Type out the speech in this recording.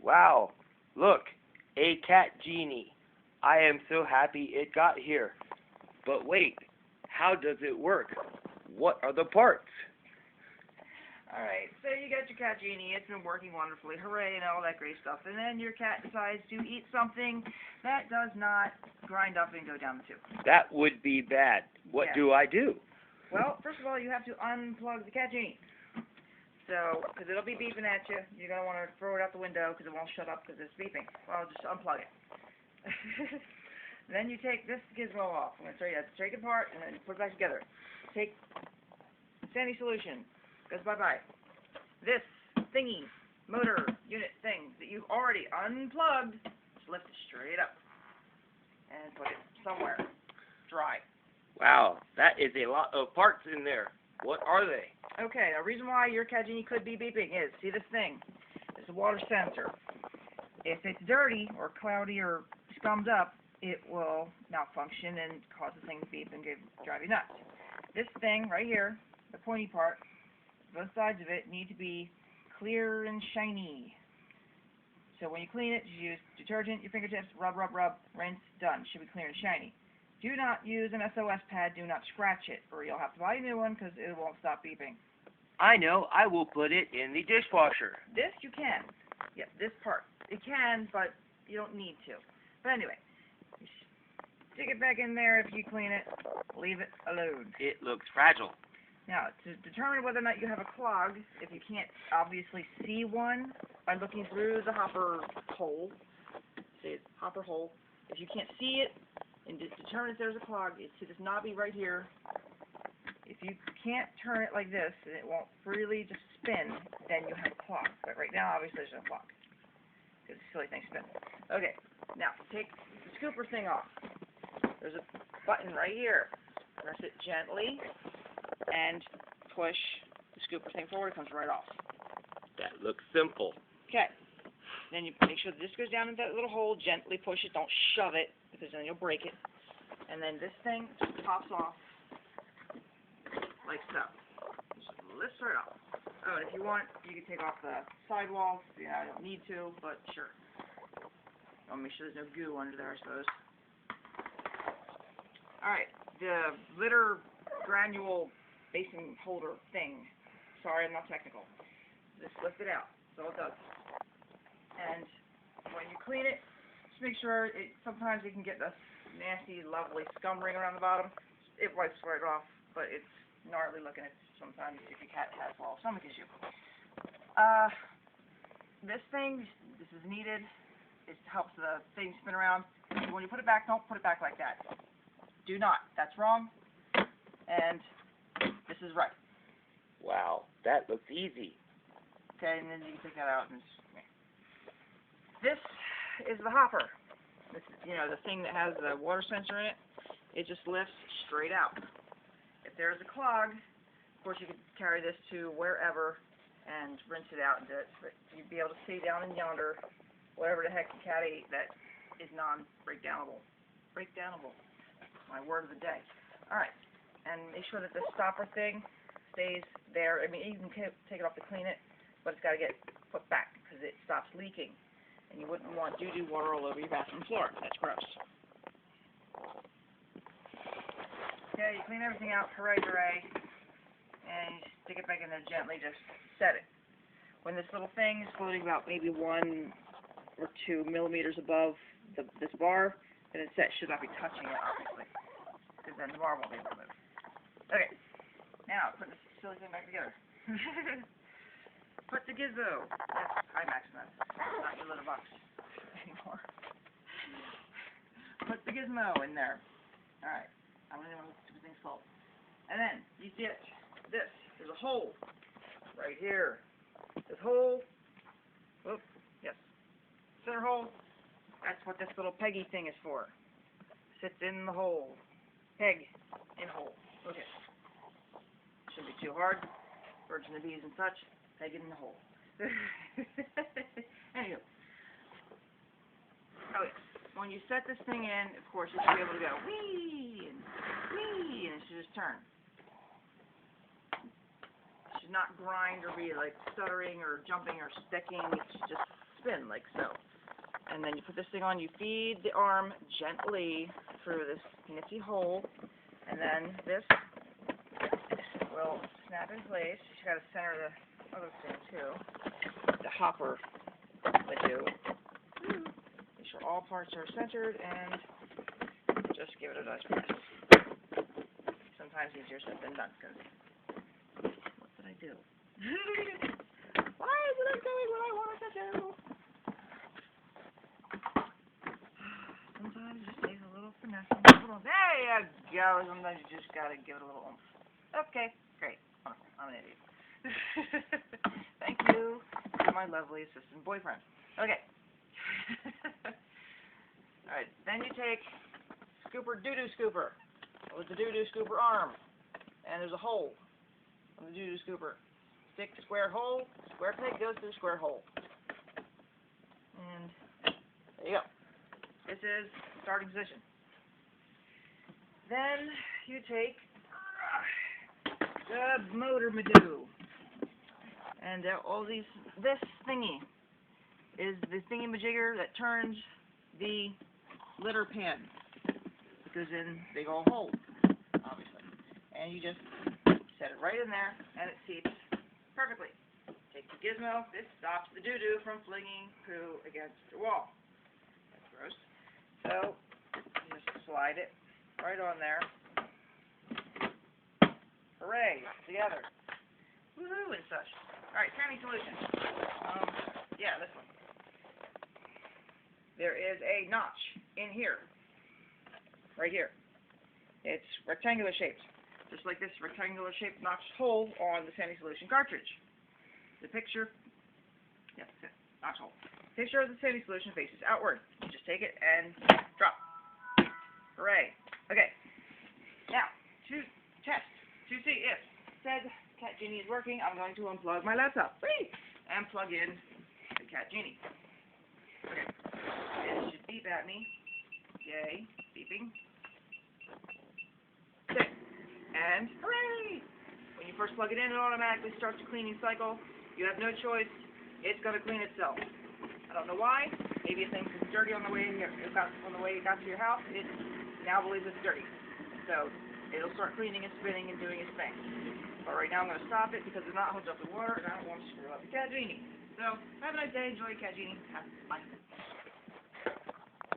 Wow, look, a cat genie. I am so happy it got here. But wait, how does it work? What are the parts? Alright, so you got your cat genie, it's been working wonderfully, hooray, and all that great stuff. And then your cat decides to eat something that does not grind up and go down the tube. That would be bad. What do I do? Well, first of all, you have to unplug the cat genie. So, because it'll be beeping at you, you're going to want to throw it out the window because it won't shut up because it's beeping. Well, just unplug it. Then you take this gizmo off. I'm going to show you how to take it apart and then put it back together. Take sandy solution. Goes bye-bye. This thingy, motor, unit thing that you've already unplugged, just lift it straight up and put it somewhere dry. Wow, that is a lot of parts in there. What are they? Okay, the reason why your cat genie could be beeping is, see this thing? It's a water sensor. If it's dirty or cloudy or scummed up, it will malfunction and cause the thing to beep and drive you nuts. This thing right here, the pointy part, both sides of it need to be clear and shiny. So when you clean it, you use detergent, your fingertips, rub, rub, rub, rinse, done. Should be clear and shiny. Do not use an SOS pad. Do not scratch it, or you'll have to buy a new one because it won't stop beeping. I know. I will put it in the dishwasher. This you can. Yep, this part. It can, but you don't need to. But anyway, you stick it back in there if you clean it. Leave it alone. It looks fragile. Now, to determine whether or not you have a clog, if you can't obviously see one by looking through the hopper hole, see it, hopper hole, if you can't see it and determine if there's a clog, it's this knobby right here. If you can't turn it like this and it won't freely just spin, then you have a clog. But right now, obviously, there's no clog because the silly thing spins. Okay, now take the scooper thing off. There's a button right here. Press it gently and push the scooper thing forward. It comes right off. That looks simple. Okay. Then you make sure this goes down in that little hole. Gently push it. Don't shove it because then you'll break it. And then this thing just pops off like so. Just lifts right off. Oh, and if you want, you can take off the sidewalls. Yeah, I don't need to, but sure. I'll make sure there's no goo under there, I suppose. Alright, the litter granule basin holder thing. Sorry, I'm not technical. Just lift it out. That's all it does. And when you clean it, just make sure sometimes you can get this nasty, lovely scum ring around the bottom. It wipes right off, but it's gnarly looking sometimes if your cat has a stomach issue. This is needed. It helps the thing spin around. When you put it back, don't put it back like that. Do not. That's wrong. And this is right. Wow, that looks easy. Okay, and then you can take that out. And this is the hopper. This is, the thing that has the water sensor in it. It just lifts straight out. If there's a clog, of course you could carry this to wherever and rinse it out and do it. But you'd be able to see down in yonder, whatever the heck the cat ate that is non-breakdownable. Breakdownable. My word of the day. Alright, and make sure that the stopper thing stays there. I mean, you can take it off to clean it, but it's got to get put back because it stops leaking. And you wouldn't want doo-doo water all over your bathroom floor. That's gross. Okay, you clean everything out, hooray, hooray, and you stick it back in there gently, just set it. When this little thing is floating about maybe 1 or 2 millimeters above this bar, then it's set. Should not be touching it, obviously, because then the bar won't be able to move. Okay, now put this silly thing back together. Put the gizmo. That's IMAX, not your little box anymore. Put the gizmo in there. Alright. I'm going to know what the thing's called. And then, you see it. There's a hole. Right here. This hole. Whoop. Yes. Center hole. That's what this little peggy thing is for. Sits in the hole. Peg in hole. Okay. Shouldn't be too hard. Birds and the bees and such. Peg it in the hole. Anywho. Oh, yes. When you set this thing in, of course, you should be able to go wee, and it should just turn. It should not grind or be like stuttering or jumping or sticking. It should just spin like so. And then you put this thing on, you feed the arm gently through this nifty hole, and then this will snap in place. You got to center the other thing too. The hopper would do. Make sure all parts are centered and just give it a nice press. Sometimes easier said than done, because what did I do? Why isn't it doing what I wanted to do? Sometimes it just takes a little finesse. There you go. Sometimes you just gotta give it a little oomph. Okay, great. Wonderful. I'm an idiot. Thank you to my lovely assistant boyfriend. Okay. Alright, then you take doo-doo scooper with the doo-doo scooper arm. And there's a hole on the doo-doo scooper. Stick square hole, square peg goes through square hole. And there you go. This is starting position. Then you take the motor madoo. And this thingy is the thingy-majigger that turns the litter pin. It goes in big old hole, obviously. And you just set it right in there, and it seats perfectly. Take the gizmo. This stops the doo-doo from flinging poo against the wall. That's gross. So you just slide it right on there. Hooray! Together. Woohoo and such. Alright, training solution. Yeah, this one. There is a notch in here. Right here. It's rectangular shaped. Just like this rectangular shaped notched hole on the Sandy Solution cartridge. The picture, yeah, notch hole. Picture of the Sandy Solution faces outward. You just take it and drop. Hooray. Okay. Now, to test, to see if said Cat Genie is working, I'm going to unplug my laptop. Whee! And plug in the Cat Genie. Okay. It should beep at me. Yay. Beeping. Okay. And hooray! When you first plug it in, it automatically starts a cleaning cycle. You have no choice. It's going to clean itself. I don't know why. Maybe it thinks it's dirty on the way it got to your house. It now believes it's dirty. So it'll start cleaning and spinning and doing its thing. But right now I'm going to stop it because it's not hooked up to water and I don't want to screw up the Cat Genie. So have a nice day. Enjoy Cat Genie. Bye.